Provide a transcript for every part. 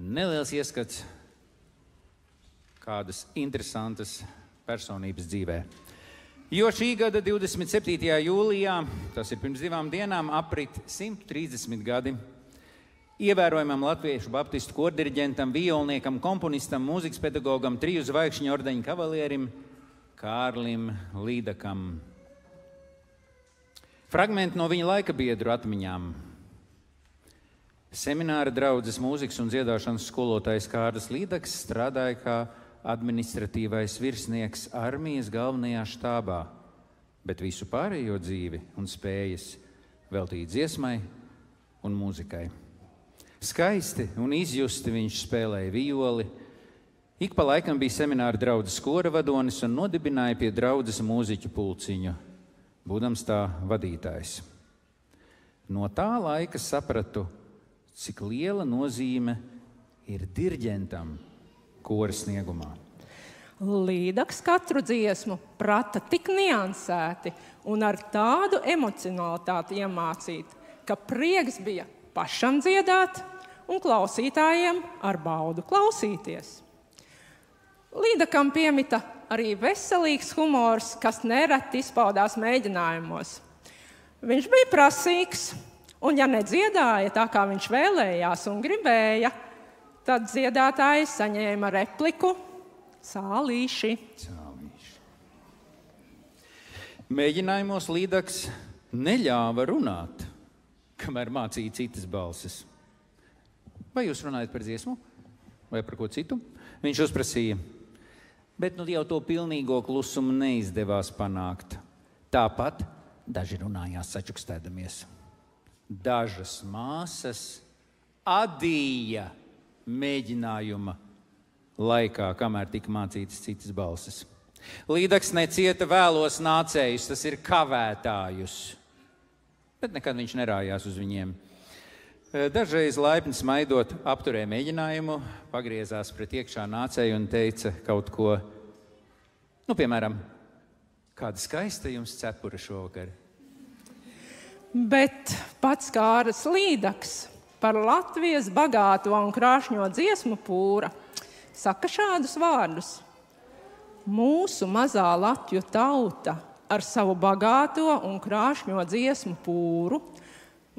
neliels ieskats kādas interesantas personības dzīvē. Jo šī gada 27. jūlijā, tas ir pirms 2 dienām, aprit 130 gadi ievērojamam latviešu baptistu kordiriģentam, violniekam, komponistam, mūzikas pedagogam, 3 zvaigžņu ordeņa kavalierim Kārlim Līdakam. Fragmenti no viņa laika biedru atmiņām. Semināra draudzes mūzikas un dziedāšanas skolotājs Kārlis Līdaks strādāja kā administratīvais virsnieks armijas galvenajā štābā, bet visu pārējo dzīvi un spējas veltīja dziesmai un mūzikai. Skaisti un izjusti viņš spēlēja violi, ik pa laikam bija semināra draudzes kora vadonis un nodibināja pie draudzes mūziķu pulciņu, būdams tā vadītājs. No tā laika sapratu, cik liela nozīme ir diriģentam kora sniegumā. Līdaks katru dziesmu prata tik niansēti un ar tādu emocionalitāti iemācīt, ka prieks bija pašam dziedāt un klausītājiem ar baudu klausīties. Līdakam piemita arī veselīgs humors, kas nereti izpaudās mēģinājumos. Viņš bija prasīgs, un ja nedziedāja tā, kā viņš vēlējās un gribēja, tad dziedātājs saņēma repliku sālīši. Mēģinājumos Līdaks neļāva runāt, kamēr mācīja citas balsis. Vai jūs runājat par dziesmu? Vai par ko citu? Viņš uzprasīja, bet nu jau to pilnīgo klusumu neizdevās panākt. Tāpat daži runājās sačukstēdamies. Dažas māsas adīja mēģinājuma laikā, kamēr tika mācītas citas balsis. Līdaks necieta vēlos nācējus, tas ir kavētājus, bet nekad viņš nerājās uz viņiem. Dažreiz laipni smaidot apturēja mēģinājumu, pagriezās pret iekšā nācēju un teica kaut ko, piemēram, kāda skaista jums cepura šovakar. Bet pats Kārlis Līdaks par Latvijas bagāto un krāšņo dziesmu pūra saka šādus vārdus. Mūsu mazā latju tauta ar savu bagāto un krāšņo dziesmu pūru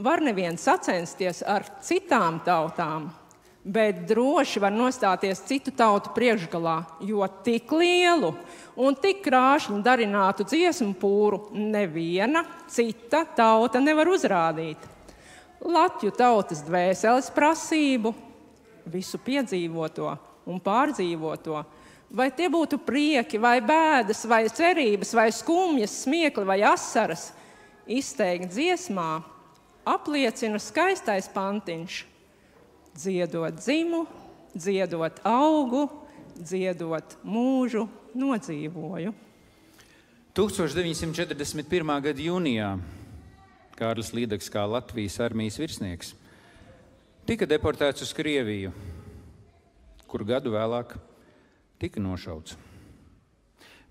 var nevien sacensties ar citām tautām, bet droši var nostāties citu tautu priekšgalā, jo tik lielu un tik krāšņu darinātu dziesmu pūru neviena cita tauta nevar uzrādīt. Latju tautas dvēseles prasību, visu piedzīvoto un pārdzīvoto, vai tie būtu prieki, vai bēdas, vai cerības, vai skumjas, smiekli vai asaras, izteikt dziesmā, apliecina skaistais pantiņš. Dziedot dzimu, dziedot augu, dziedot mūžu nodzīvoju. 1941. gada jūnijā Kārlis Līdaks kā Latvijas armijas virsnieks tika deportēts uz Krieviju, kur gadu vēlāk tika nošauts.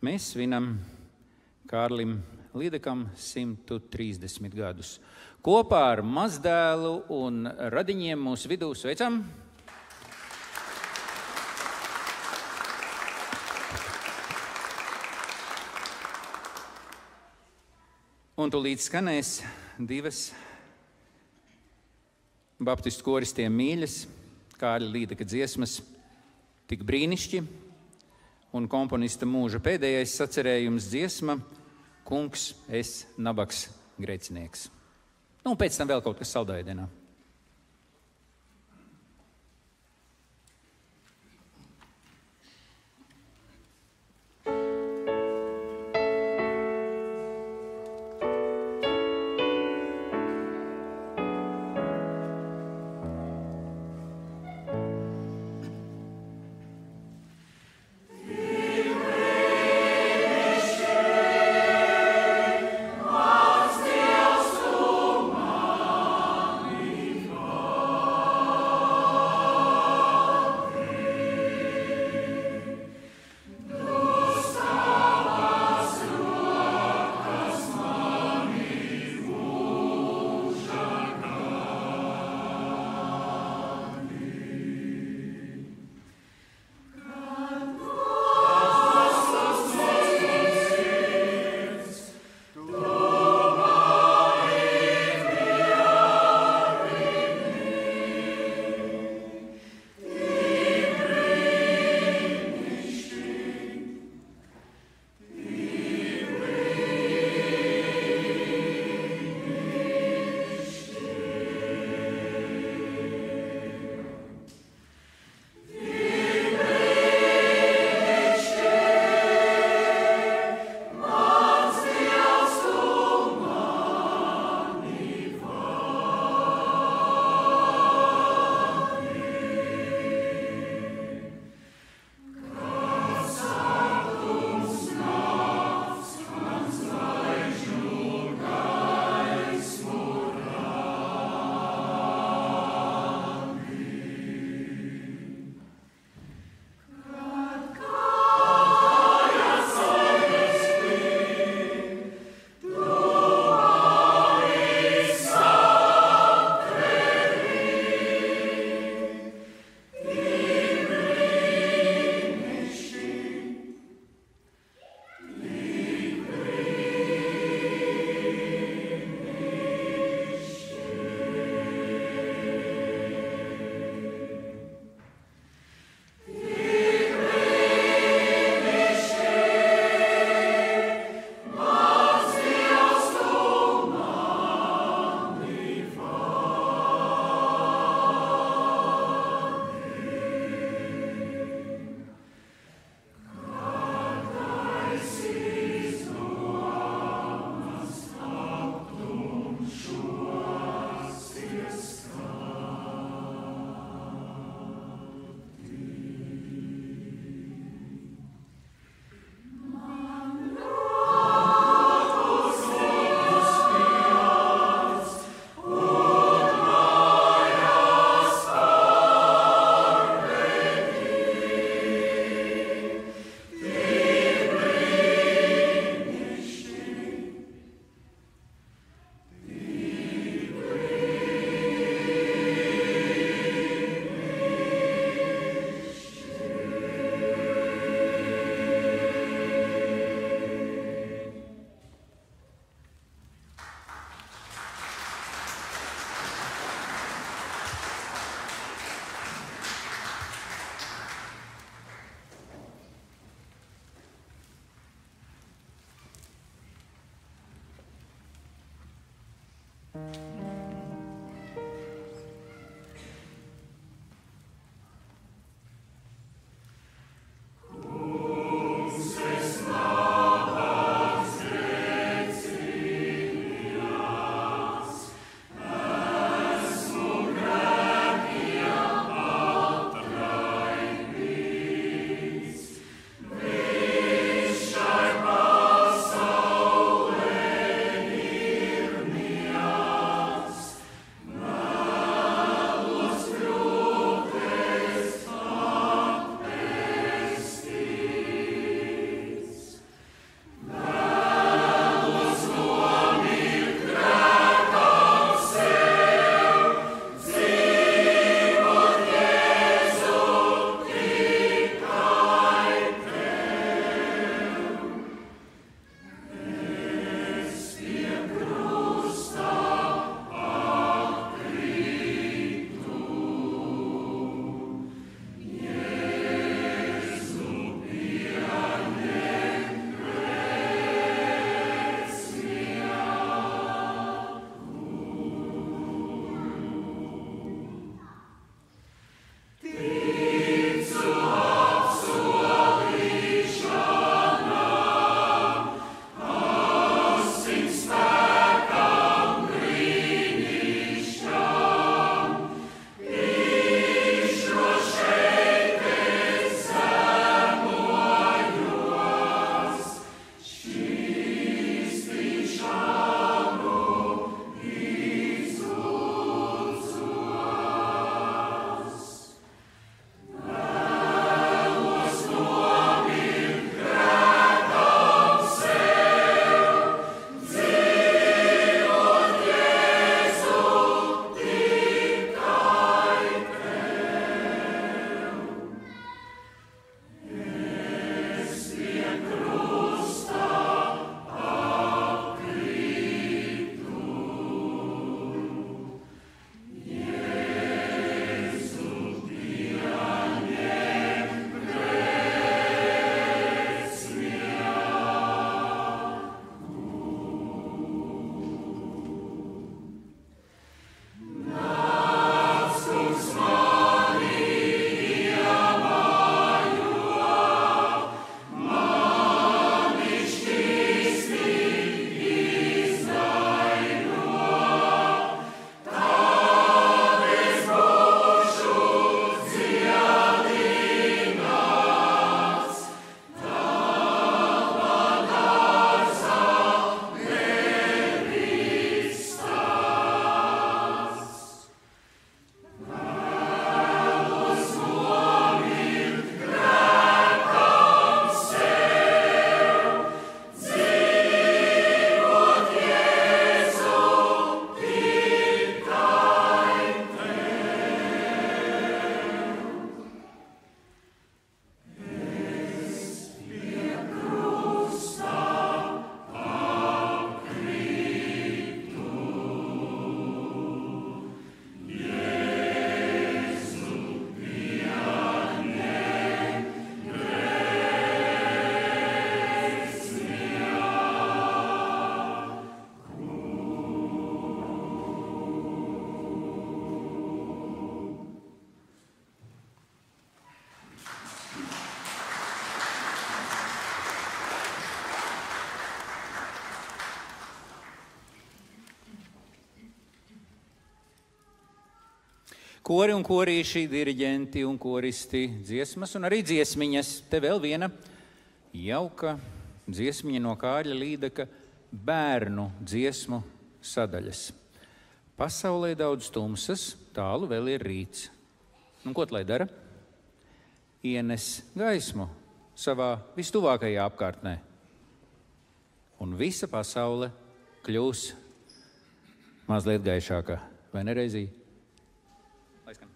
Mēs svinam Kārlim Līdakam 130 gadus. Kopā ar mazdēlu un radiņiem mūsu vidū sveicam. Un tūlīt skanēs 2 baptistu koristiem mīļas Kārļa Līdaka dziesmas Tik brīnišķi un komponista mūža pēdējais sacerējums dziesma Kungs, es nabaks grēcinieks. Un pēc tam vēl kaut kas saldājienā. Amen. kori un korīši, diriģenti un koristi, dziesmas un arī dziesmiņas. Te vēl viena jauka dziesmiņa no Kārļa Līdaka bērnu dziesmu sadaļas. Pasaulē daudz tumsas, tālu vēl ir rīts. Un ko lai dara? Ienes gaismu savā vistuvākajā apkārtnē. Un visa pasaule kļūs mazliet gaišāka. Vai ne Reizī? Aizskan.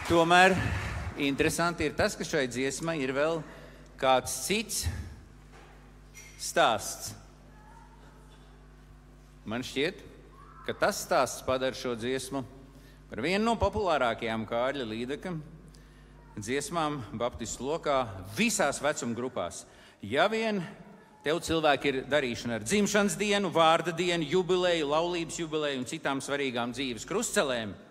Tomēr interesanti ir tas, ka šai dziesmai ir vēl kāds cits stāsts. Man šķiet, ka tas stāsts padara šo dziesmu par vienu no populārākajām Kārļa Līdaka dziesmām baptistu lokā visās vecuma grupās. Ja vien tev cilvēki ir darīšana ar dzimšanas dienu, vārda dienu, jubileju, laulības jubileju un citām svarīgām dzīves krustcelēm,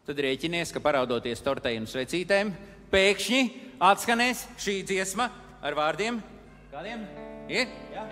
tad rēķinies, ka paraudoties tortei un svecītēm, pēkšņi atskanēs šī dziesma ar vārdiem. Kādiem? Ir? Jā?